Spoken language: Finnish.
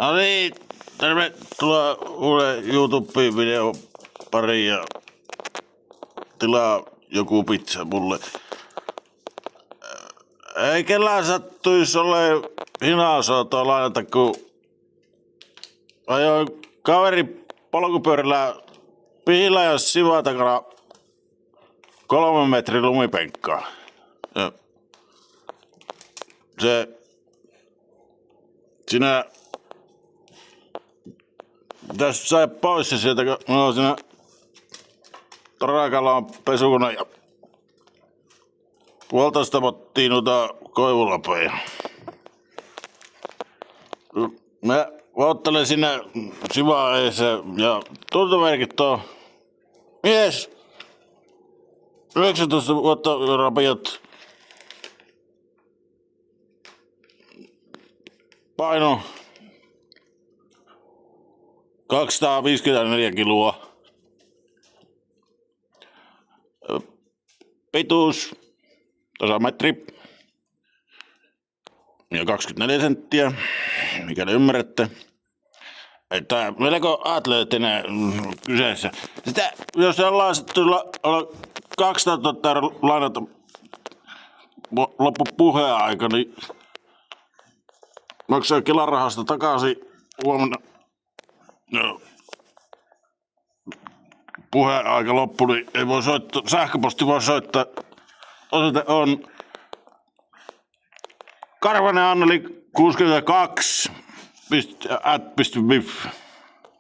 No niin, tervetuloa uuden YouTube-videon pariin ja tilaa joku pizza mulle. Ei kellään sattuisi ole hinausautoa lainata, kun ajoin kaveri polkupyörällä pihillä ja sivuun takana 3 metrin lumipenkkaa. Ja sinä pitäis saada pois se sieltä, kun mulla on siinä Torakalla on pesukone ja 1,5 mottia noita koivulapoja. Mä ottelen sinne sivaa eessä ja tuntomerkit on mies 19 vuotta rapiat. Paino 254 kiloa. Pituus tasametri ja 24 senttiä, mikäli ymmärrätte. Että melko atleettinen kyseessä. Sitä, jos ollaan sitten olla 200 000 lainata loppu puheaika, niin maksaa Kelarahasta takaisin huomenna. No. Puheaika loppu, niin ei voi soittaa, sähköposti voi soittaa. Osoite on Karvanen Anneli 62 @.